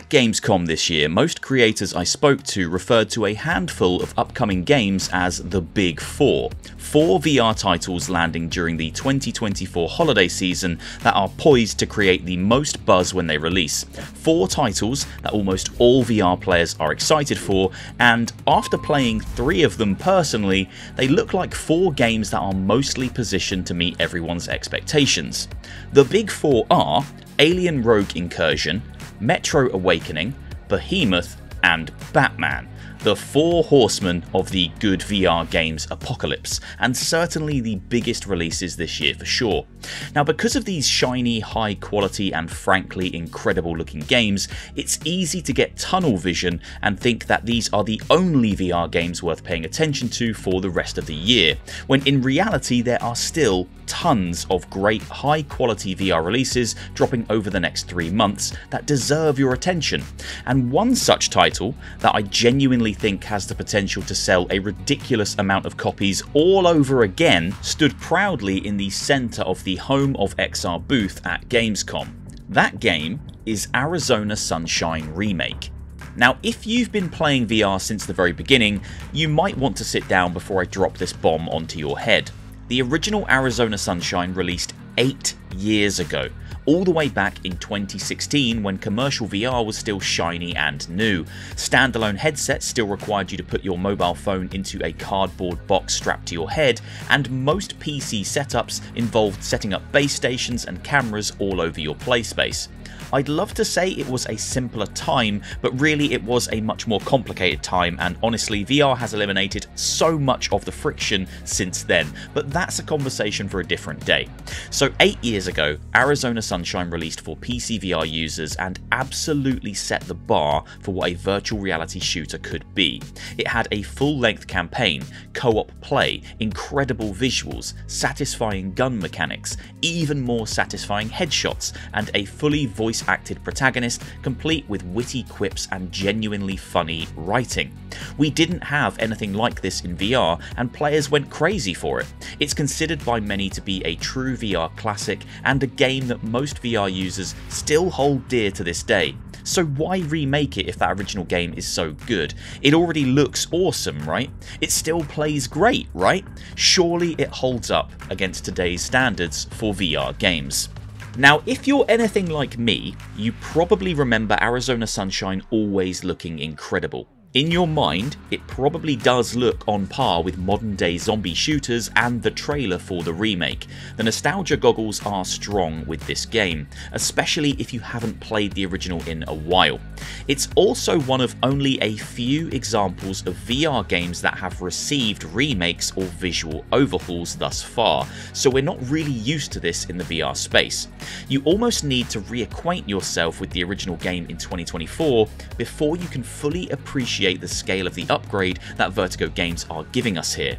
At Gamescom this year, most creators I spoke to referred to a handful of upcoming games as the Big Four. 4 VR titles landing during the 2024 holiday season that are poised to create the most buzz when they release. 4 titles that almost all VR players are excited for, and after playing 3 of them personally, they look like 4 games that are mostly positioned to meet everyone's expectations. The Big Four are Alien Rogue Incursion, Metro Awakening, Behemoth, and Batman. The 4 horsemen of the good VR games apocalypse, and certainly the biggest releases this year for sure. Now, because of these shiny, high quality and frankly incredible looking games, it's easy to get tunnel vision and think that these are the only VR games worth paying attention to for the rest of the year, when in reality there are still tons of great high quality VR releases dropping over the next 3 months that deserve your attention. And one such title that I genuinely think has the potential to sell a ridiculous amount of copies all over again stood proudly in the centre of the Home of XR booth at Gamescom. That game is Arizona Sunshine Remake. Now, if you've been playing VR since the very beginning, you might want to sit down before I drop this bomb onto your head. The original Arizona Sunshine released 8 years ago, all the way back in 2016 when commercial VR was still shiny and new. Standalone headsets still required you to put your mobile phone into a cardboard box strapped to your head, and most PC setups involved setting up base stations and cameras all over your play space. I'd love to say it was a simpler time, but really it was a much more complicated time, and honestly VR has eliminated so much of the friction since then, but that's a conversation for a different day. So 8 years ago, Arizona Sunshine released for PCVR users and absolutely set the bar for what a virtual reality shooter could be. It had a full-length campaign, co-op play, incredible visuals, satisfying gun mechanics, even more satisfying headshots, and a fully voice-acted protagonist complete with witty quips and genuinely funny writing. We didn't have anything like this in VR, and players went crazy for it. It's considered by many to be a true VR classic and a game that most VR users still hold dear to this day. So why remake it if that original game is so good? It already looks awesome, right? It still plays great, right? Surely it holds up against today's standards for VR games. Now, if you're anything like me, you probably remember Arizona Sunshine always looking incredible. In your mind, it probably does look on par with modern day zombie shooters and the trailer for the remake. The nostalgia goggles are strong with this game, especially if you haven't played the original in a while. It's also one of only a few examples of VR games that have received remakes or visual overhauls thus far, so we're not really used to this in the VR space. You almost need to reacquaint yourself with the original game in 2024 before you can fully appreciate the scale of the upgrade that Vertigo Games are giving us here.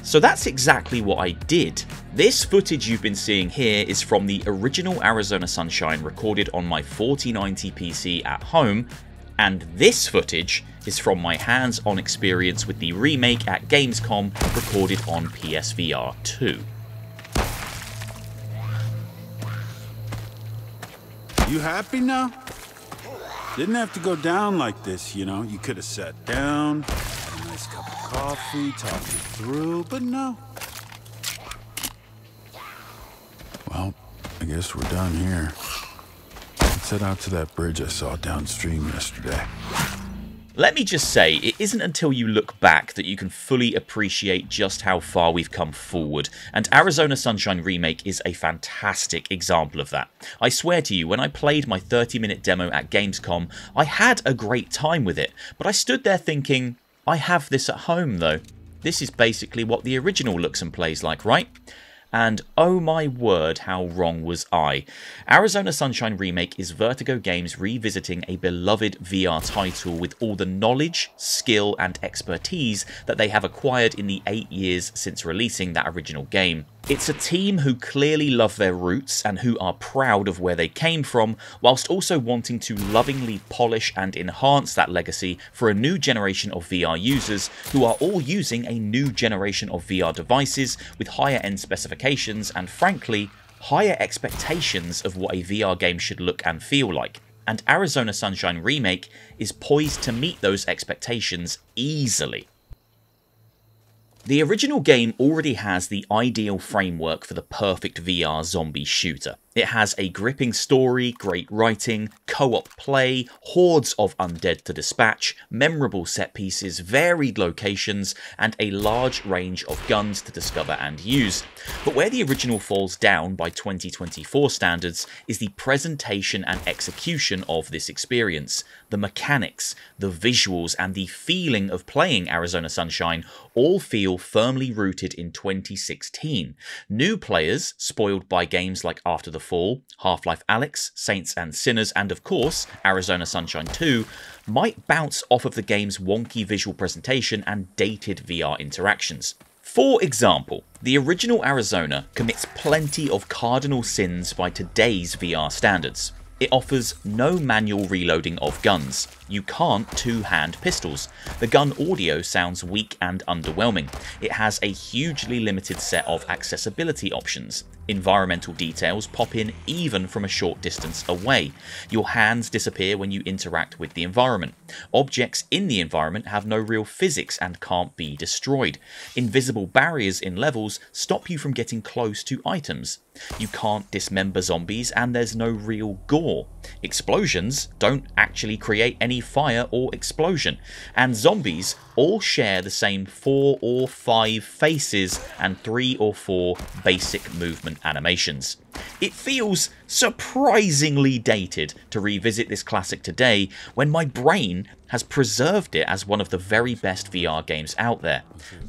So that's exactly what I did. This footage you've been seeing here is from the original Arizona Sunshine recorded on my 4090 PC at home, and this footage is from my hands-on experience with the remake at Gamescom recorded on PSVR 2. You happy now? Didn't have to go down like this, you know. You could have sat down, had a nice cup of coffee, talked it through, but no. Well, I guess we're done here. Let's head out to that bridge I saw downstream yesterday. Let me just say, it isn't until you look back that you can fully appreciate just how far we've come forward, and Arizona Sunshine Remake is a fantastic example of that. I swear to you, when I played my 30-minute demo at Gamescom, I had a great time with it, but I stood there thinking, I have this at home though. This is basically what the original looks and plays like, right? And oh my word, how wrong was I. Arizona Sunshine Remake is Vertigo Games revisiting a beloved VR title with all the knowledge, skill and expertise that they have acquired in the 8 years since releasing that original game. It's a team who clearly love their roots and who are proud of where they came from, whilst also wanting to lovingly polish and enhance that legacy for a new generation of VR users who are all using a new generation of VR devices with higher end specifications and frankly, higher expectations of what a VR game should look and feel like. and Arizona Sunshine Remake is poised to meet those expectations easily. The original game already has the ideal framework for the perfect VR zombie shooter. It has a gripping story, great writing, co-op play, hordes of undead to dispatch, memorable set pieces, varied locations, and a large range of guns to discover and use. But where the original falls down by 2024 standards is the presentation and execution of this experience. The mechanics, the visuals, and the feeling of playing Arizona Sunshine all feel firmly rooted in 2016. New players, spoiled by games like After the Fall, Half-Life Alyx, Saints and Sinners, and of course Arizona Sunshine 2, might bounce off of the game's wonky visual presentation and dated VR interactions. For example, the original Arizona commits plenty of cardinal sins by today's VR standards. It offers no manual reloading of guns. You can't two-hand pistols. The gun audio sounds weak and underwhelming. It has a hugely limited set of accessibility options. Environmental details pop in even from a short distance away. Your hands disappear when you interact with the environment. Objects in the environment have no real physics and can't be destroyed. Invisible barriers in levels stop you from getting close to items. You can't dismember zombies and there's no real gore. Explosions don't actually create any fire or explosion. And zombies all share the same 4 or 5 faces and 3 or 4 basic movement animations. It feels surprisingly dated to revisit this classic today when my brain has preserved it as one of the very best VR games out there.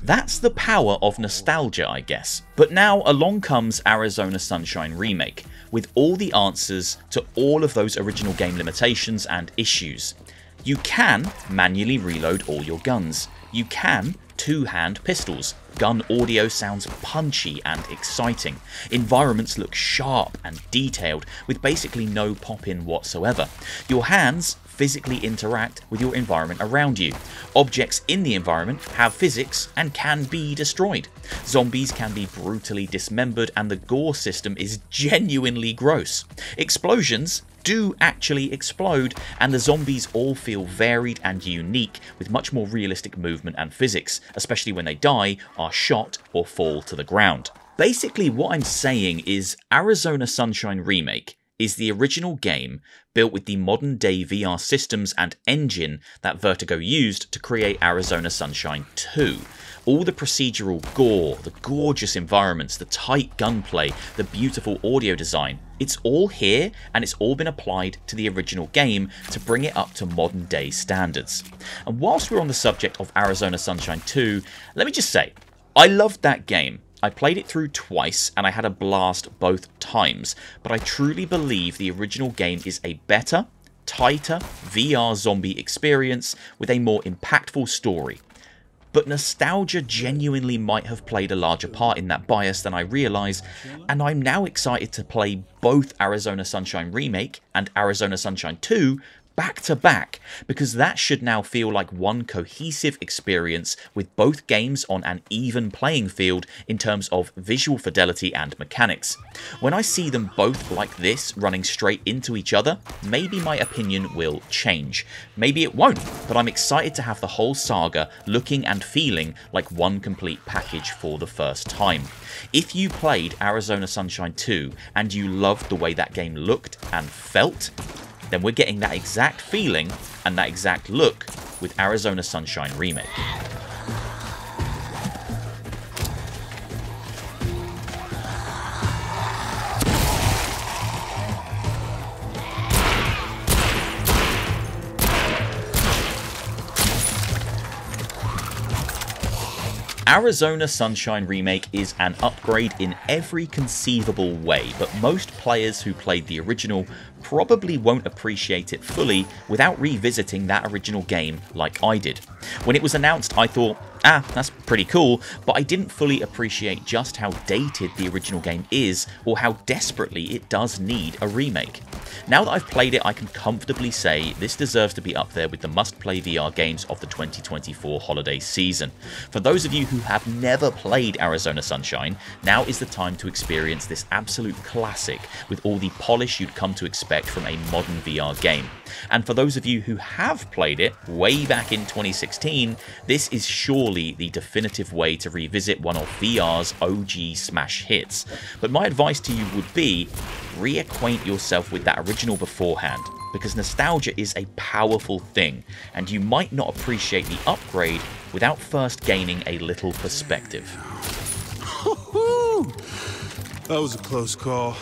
That's the power of nostalgia, I guess. But now along comes Arizona Sunshine Remake, with all the answers to all of those original game limitations and issues. You can manually reload all your guns. You can two-hand pistols. Gun audio sounds punchy and exciting. Environments look sharp and detailed with basically no pop-in whatsoever. Your hands physically interact with your environment around you. Objects in the environment have physics and can be destroyed. Zombies can be brutally dismembered and the gore system is genuinely gross. Explosions do actually explode, and the zombies all feel varied and unique with much more realistic movement and physics, especially when they die, are shot, or fall to the ground. Basically what I'm saying is Arizona Sunshine Remake is the original game built with the modern day VR systems and engine that Vertigo used to create Arizona Sunshine 2. All the procedural gore, the gorgeous environments, the tight gunplay, the beautiful audio design, it's all here and it's all been applied to the original game to bring it up to modern day standards. And whilst we're on the subject of Arizona Sunshine 2, let me just say, I loved that game. I played it through twice and I had a blast both times, but I truly believe the original game is a better, tighter VR zombie experience with a more impactful story. But nostalgia genuinely might have played a larger part in that bias than I realise, and I'm now excited to play both Arizona Sunshine Remake and Arizona Sunshine 2 back to back, because that should now feel like one cohesive experience with both games on an even playing field in terms of visual fidelity and mechanics. When I see them both like this running straight into each other, maybe my opinion will change. Maybe it won't, but I'm excited to have the whole saga looking and feeling like one complete package for the first time. If you played Arizona Sunshine 2 and you loved the way that game looked and felt, then we're getting that exact feeling and that exact look with Arizona Sunshine Remake. Arizona Sunshine Remake is an upgrade in every conceivable way, but most players who played the original probably won't appreciate it fully without revisiting that original game like I did. When it was announced, I thought, that's pretty cool, but I didn't fully appreciate just how dated the original game is, or how desperately it does need a remake. Now that I've played it, I can comfortably say this deserves to be up there with the must-play VR games of the 2024 holiday season. For those of you who have never played Arizona Sunshine, now is the time to experience this absolute classic with all the polish you'd come to expect from a modern VR game. And for those of you who have played it way back in 2016, this is surely the definitive way to revisit one of VR's OG smash hits. But my advice to you would be, reacquaint yourself with that original beforehand, because nostalgia is a powerful thing, and you might not appreciate the upgrade without first gaining a little perspective. That was a close call.